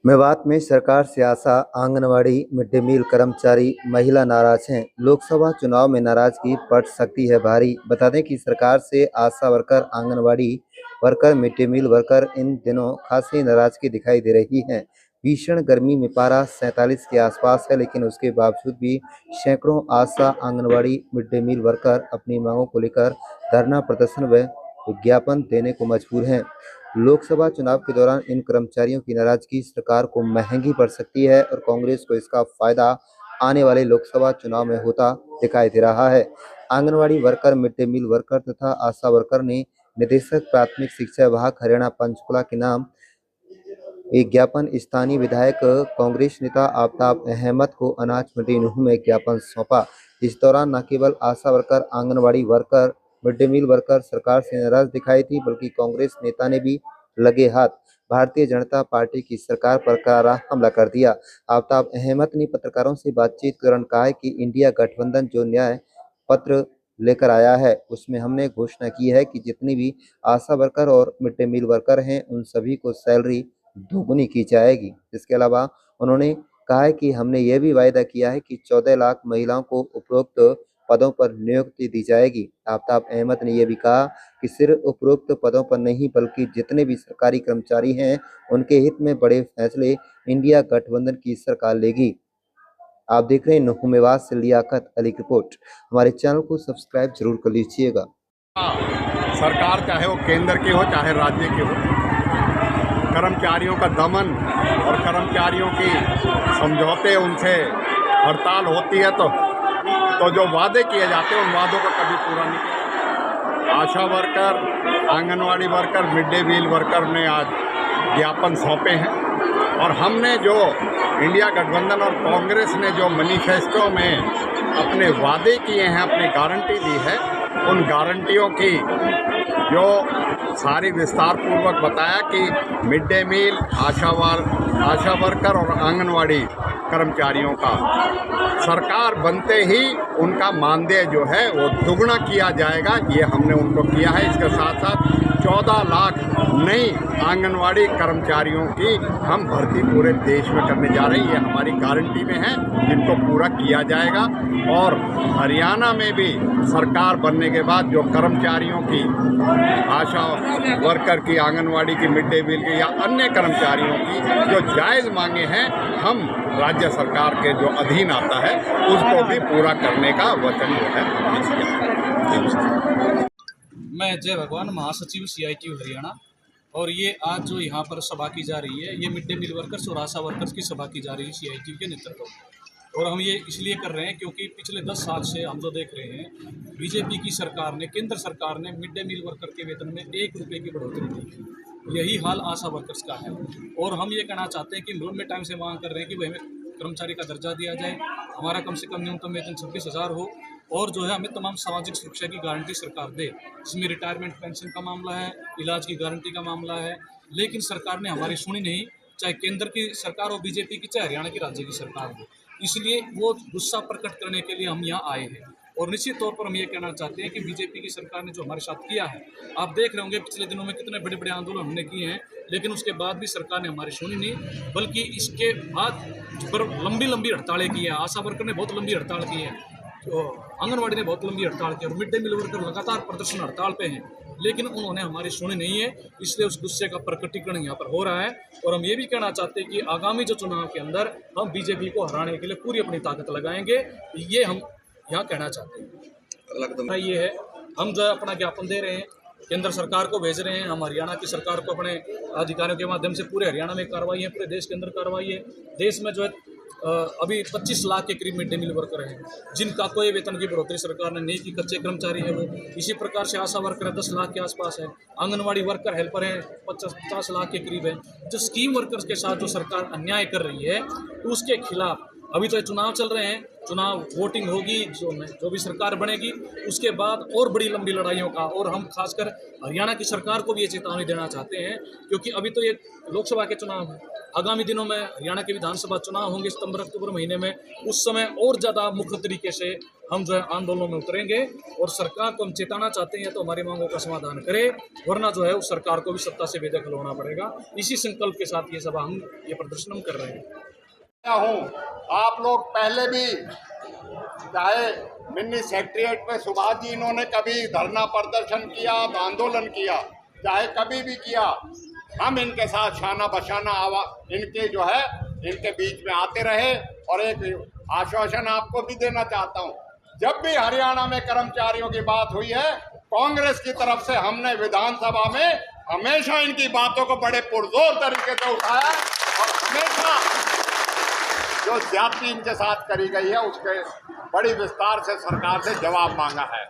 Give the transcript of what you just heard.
मेवात में सरकार से आशा, आंगनवाड़ी, मिड डे मील कर्मचारी, महिला नाराज हैं। लोकसभा चुनाव में नाराजगी पड़ सकती है भारी। बता दें कि सरकार से ASHA worker, anganwadi worker, mid day meal worker इन दिनों खासी नाराजगी दिखाई दे रही है। भीषण गर्मी में पारा 47 के आसपास है, लेकिन उसके बावजूद भी सैकड़ों ASHA, anganwadi, mid day meal worker अपनी मांगों को लेकर धरना प्रदर्शन व विज्ञापन देने को मजबूर हैं। लोकसभा चुनाव के दौरान इन कर्मचारियों की नाराजगी सरकार को महंगी पड़ सकती है और कांग्रेस को इसका फायदा आने वाले लोकसभा चुनाव में होता दिखाई दे रहा है। Anganwadi worker, mid day meal worker तथा आशा वर्कर ने निदेशक प्राथमिक शिक्षा विभाग हरियाणा पंचकुला के नाम एक ज्ञापन स्थानीय विधायक कांग्रेस नेता आफ्ताब अहमद को अनाज मंडी नूंह में ज्ञापन सौंपा। इस दौरान न केवल ASHA worker, anganwadi worker, mid day meal worker सरकार से नाराज दिखाई थी, बल्कि कांग्रेस नेता ने भी लगे हाथ भारतीय जनता पार्टी की सरकार पर करारा हमला कर दिया। आफ्ताब अहमद ने पत्रकारों से बातचीत के दौरान कहा कि इंडिया गठबंधन जो न्याय पत्र लेकर आया है, उसमें हमने घोषणा की है कि जितनी भी आशा वर्कर और मिड डे मील वर्कर हैं, उन सभी को सैलरी दोगुनी की जाएगी। इसके अलावा उन्होंने कहा है कि हमने यह भी वायदा किया है कि 14 लाख महिलाओं को उपरोक्त पदों पर नियुक्ति दी जाएगी। आफ्ताब अहमद ने यह भी कहा कि सिर्फ उपरोक्त पदों पर नहीं, बल्कि जितने भी सरकारी कर्मचारी हैं, उनके हित में बड़े फैसले इंडिया गठबंधन की सरकार लेगी। आप देख रहे हैं नूंह मेवात से लियाकत अली की रिपोर्ट। हमारे चैनल को सब्सक्राइब जरूर कर लीजिएगा। सरकार चाहे वो केंद्र की हो चाहे राज्य की हो, कर्मचारियों का दमन और कर्मचारियों की समझौते, उनसे हड़ताल होती है तो जो वादे किए जाते हैं उन वादों को कभी पूरा नहीं किया। ASHA worker, anganwadi worker, mid day meal worker ने आज ज्ञापन सौंपे हैं और हमने जो इंडिया गठबंधन और कांग्रेस ने जो मैनिफेस्टो में अपने वादे किए हैं, अपनी गारंटी दी है, उन गारंटियों की जो सारी विस्तार पूर्वक बताया कि मिड डे मील, आशा वर्कर और आंगनवाड़ी कर्मचारियों का सरकार बनते ही उनका मानदेय जो है वो दुगना किया जाएगा, ये हमने उनको किया है। इसके साथ साथ 14 लाख नई आंगनवाड़ी कर्मचारियों की हम भर्ती पूरे देश में करने जा रहे हैं, ये हमारी गारंटी में है, जिनको पूरा किया जाएगा। और हरियाणा में भी सरकार बनने के बाद जो कर्मचारियों की, आशा वर्कर की, आंगनवाड़ी की, मिड डे मील की या अन्य कर्मचारियों की जो जायज़ मांगे हैं, हम राज्य सरकार के जो अधीन आता है उसको भी पूरा करने का वचन जो है। मैं जय भगवान, महासचिव CITU हरियाणा, और ये आज जो यहाँ पर सभा की जा रही है, ये मिड डे मील वर्कर्स और आशा वर्कर्स की सभा की जा रही है CITU के नेतृत्व में। और हम ये इसलिए कर रहे हैं क्योंकि पिछले 10 साल से हम जो देख रहे हैं, बीजेपी की सरकार ने, केंद्र सरकार ने मिड डे मील वर्कर के वेतन में 1 रुपये की बढ़ोतरी की। यही हाल आशा वर्कर्स का है। और हम ये कहना चाहते हैं कि हम लंबे टाइम से मांग कर रहे हैं कि भाई हमें कर्मचारी का दर्जा दिया जाए, हमारा कम से कम न्यूनतम वेतन 26,000 हो, और जो है हमें तमाम सामाजिक सुरक्षा की गारंटी सरकार दे, जिसमें रिटायरमेंट पेंशन का मामला है, इलाज की गारंटी का मामला है। लेकिन सरकार ने हमारी सुनी नहीं, चाहे केंद्र की सरकार हो बीजेपी की, चाहे हरियाणा की राज्य की सरकार हो। इसलिए वो गुस्सा प्रकट करने के लिए हम यहाँ आए हैं। और निश्चित तौर पर हम ये कहना चाहते हैं कि बीजेपी की सरकार ने जो हमारे साथ किया है, आप देख रहे होंगे पिछले दिनों में कितने बड़े बड़े आंदोलन हमने किए हैं, लेकिन उसके बाद भी सरकार ने हमारी सुनी नहीं, बल्कि इसके बाद पर लंबी लंबी हड़तालें की है। आशा वर्कर ने बहुत लंबी हड़ताल की है, तो आंगनवाड़ी ने बहुत लंबी हड़ताल की, और मिड डे मील वर्कर लगातार प्रदर्शन हड़ताल पे हैं, लेकिन उन्होंने हमारी सुनी नहीं है। इसलिए उस गुस्से का प्रकटीकरण यहाँ पर हो रहा है। और हम ये भी कहना चाहते हैं कि आगामी जो चुनाव के अंदर हम बीजेपी को हराने के लिए पूरी अपनी ताकत लगाएंगे, ये हम यहाँ कहना चाहते हैं। ये है, हम जो अपना ज्ञापन दे रहे हैं, केंद्र सरकार को भेज रहे हैं, हम हरियाणा की सरकार को अपने अधिकारियों के माध्यम से पूरे हरियाणा में कार्रवाई है, पूरे देश के अंदर कार्रवाई है। देश में जो है अभी 25 लाख के करीब मिड डे मील वर्कर हैं, जिनका कोई वेतन की बढ़ोतरी सरकार ने नहीं की, कच्चे कर्मचारी हैं वो। इसी प्रकार से आशा वर्कर 10 लाख के आसपास है, आंगनवाड़ी वर्कर हेल्पर हैं 50 लाख के करीब है। जो स्कीम वर्कर्स के साथ जो सरकार अन्याय कर रही है, उसके खिलाफ अभी तो चुनाव चल रहे हैं, चुनाव वोटिंग होगी, जो भी सरकार बनेगी उसके बाद और बड़ी लंबी लड़ाइयों का, और हम खासकर हरियाणा की सरकार को भी ये चेतावनी देना चाहते हैं, क्योंकि अभी तो ये लोकसभा के चुनाव हैं, आगामी दिनों में हरियाणा के विधानसभा चुनाव होंगे सितंबर अक्टूबर महीने में, उस समय और ज़्यादा मुख्य तरीके से हम जो है आंदोलन में उतरेंगे और सरकार को हम चेताना चाहते हैं तो हमारी मांगों का समाधान करे, वरना जो है उस सरकार को भी सत्ता से बेदखल होना पड़ेगा। इसी संकल्प के साथ ये सभा हम ये प्रदर्शन हम कर रहे हैं। हूँ आप लोग पहले भी चाहे मिनी सेक्रेटरिएट पे सुभाष जी इन्होंने कभी धरना प्रदर्शन किया, आंदोलन किया, चाहे कभी भी किया, हम इनके साथ शाना बशाना इनके जो है इनके बीच में आते रहे। और एक आश्वासन आपको भी देना चाहता हूँ, जब भी हरियाणा में कर्मचारियों की बात हुई है कांग्रेस की तरफ से हमने विधानसभा में हमेशा इनकी बातों को बड़े पुरजोर तरीके से उठाया और हमेशा जो ज्यादती इनके साथ करी गई है उसके बड़ी विस्तार से सरकार से जवाब मांगा है।